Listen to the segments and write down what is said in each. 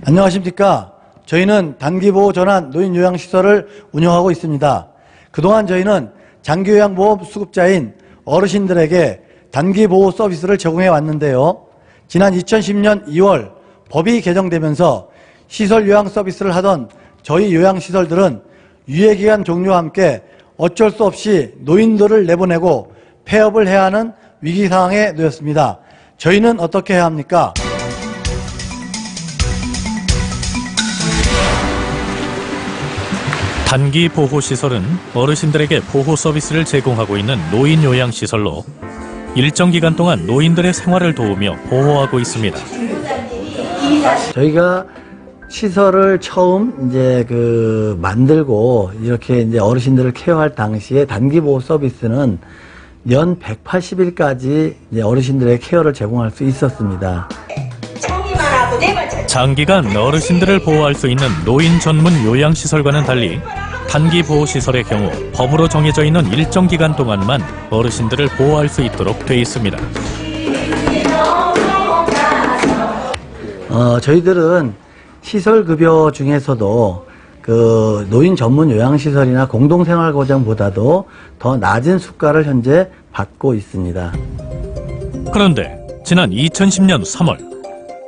안녕하십니까. 저희는 단기보호 전환 노인요양시설을 운영하고 있습니다. 그동안 저희는 장기요양보험 수급자인 어르신들에게 단기보호 서비스를 제공해 왔는데요. 지난 2010년 2월 법이 개정되면서 시설 요양 서비스를 하던 저희 요양시설들은 유예기간 종료와 함께 어쩔 수 없이 노인들을 내보내고 폐업을 해야 하는 위기상황에 놓였습니다. 저희는 어떻게 해야 합니까? 단기 보호시설은 어르신들에게 보호 서비스를 제공하고 있는 노인요양시설로 일정 기간 동안 노인들의 생활을 도우며 보호하고 있습니다. 저희가 시설을 처음 만들고 이렇게 어르신들을 케어할 당시에 단기 보호 서비스는 연 180일까지 어르신들의 케어를 제공할 수 있었습니다. 장기간 어르신들을 보호할 수 있는 노인 전문 요양시설과는 달리 단기 보호시설의 경우 법으로 정해져 있는 일정 기간 동안만 어르신들을 보호할 수 있도록 돼 있습니다. 저희들은 시설급여 중에서도 노인 전문 요양시설이나 공동생활고정보다도 더 낮은 수가를 현재 받고 있습니다. 그런데 지난 2010년 3월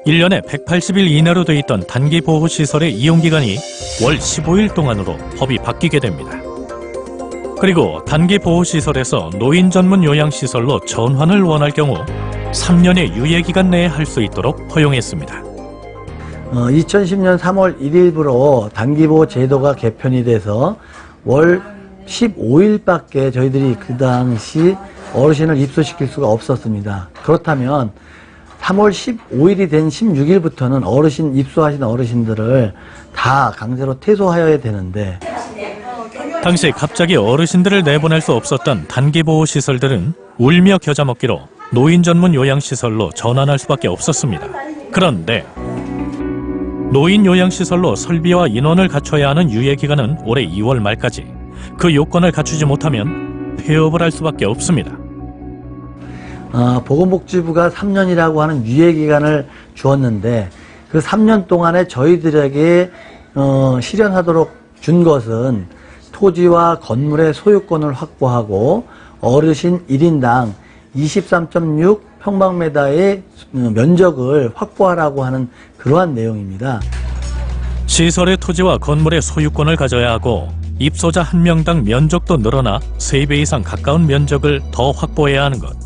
1년에 180일 이내로 돼 있던 단기 보호시설의 이용기간이 월 15일 동안으로 법이 바뀌게 됩니다. 그리고 단기 보호시설에서 노인 전문 요양시설로 전환을 원할 경우 3년의 유예기간 내에 할 수 있도록 허용했습니다. 2010년 3월 1일부로 단기보호 제도가 개편이 돼서 월 15일밖에 저희들이 그 당시 어르신을 입소시킬 수가 없었습니다. 그렇다면 3월 15일이 된 16일부터는 입소하신 어르신들을 다 강제로 퇴소하여야 되는데, 당시 갑자기 어르신들을 내보낼 수 없었던 단기보호시설들은 울며 겨자 먹기로 노인 전문 요양시설로 전환할 수밖에 없었습니다. 그런데 노인 요양시설로 설비와 인원을 갖춰야 하는 유예기간은 올해 2월 말까지. 그 요건을 갖추지 못하면 폐업을 할 수밖에 없습니다. 보건복지부가 3년이라고 하는 유예기간을 주었는데 그 3년 동안에 저희들에게 실현하도록 준 것은 토지와 건물의 소유권을 확보하고 어르신 1인당 23.6 평방미터의 면적을 확보하라고 하는 그러한 내용입니다. 시설의 토지와 건물의 소유권을 가져야 하고 입소자 1명당 면적도 늘어나 3배 이상 가까운 면적을 더 확보해야 하는 것.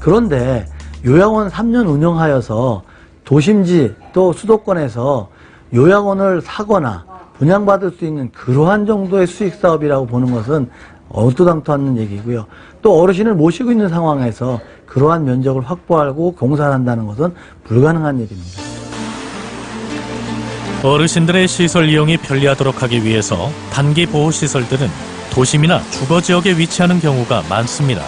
그런데 요양원 3년 운영하여서 도심지 또 수도권에서 요양원을 사거나 분양받을 수 있는 그러한 정도의 수익사업이라고 보는 것은 얼토당토 않는 얘기고요. 또 어르신을 모시고 있는 상황에서 그러한 면적을 확보하고 공사를 한다는 것은 불가능한 일입니다. 어르신들의 시설 이용이 편리하도록 하기 위해서 단기 보호시설들은 도심이나 주거지역에 위치하는 경우가 많습니다.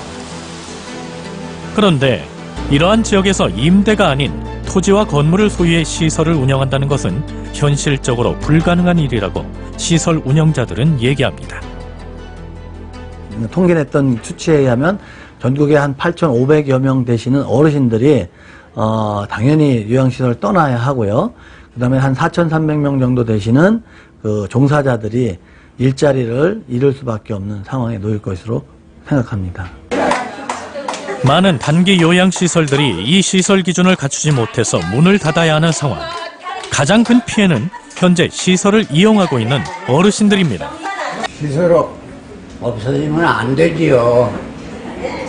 그런데 이러한 지역에서 임대가 아닌 토지와 건물을 소유해 시설을 운영한다는 것은 현실적으로 불가능한 일이라고 시설 운영자들은 얘기합니다. 통계냈던 수치에 의하면 전국에 한 8,500여 명 되시는 어르신들이 당연히 요양시설을 떠나야 하고요. 그 다음에 한 4,300명 정도 되시는 종사자들이 일자리를 잃을 수밖에 없는 상황에 놓일 것으로 생각합니다. 많은 단기 요양시설들이 이 시설 기준을 갖추지 못해서 문을 닫아야 하는 상황. 가장 큰 피해는 현재 시설을 이용하고 있는 어르신들입니다. 시설 없어지면 안 되지요.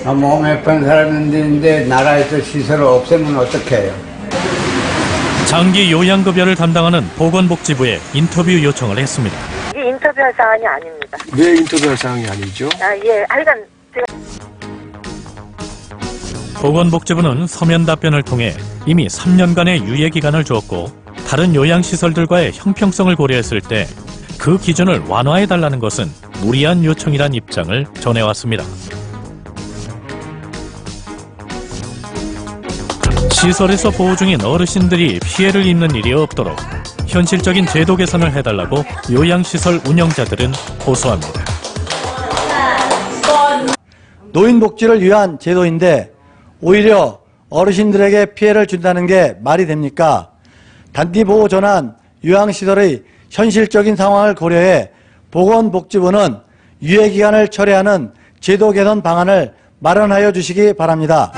몸에 아픈 사람인데 나라에서 시설을 없애면 어떡해요? 장기 요양급여를 담당하는 보건복지부에 인터뷰 요청을 했습니다. 이게 인터뷰할 사안이 아닙니다. 왜 인터뷰할 사항이 아니죠? 예, 하여간 제가... 보건복지부는 서면 답변을 통해 이미 3년간의 유예기간을 주었고 다른 요양시설들과의 형평성을 고려했을 때 그 기준을 완화해달라는 것은 무리한 요청이란 입장을 전해왔습니다. 시설에서 보호 중인 어르신들이 피해를 입는 일이 없도록 현실적인 제도 개선을 해달라고 요양시설 운영자들은 호소합니다. 노인 복지를 위한 제도인데 오히려 어르신들에게 피해를 준다는 게 말이 됩니까? 단기보호 전환 요양시설의 현실적인 상황을 고려해 보건복지부는 유예기간을 철회하는 제도 개선 방안을 마련하여 주시기 바랍니다.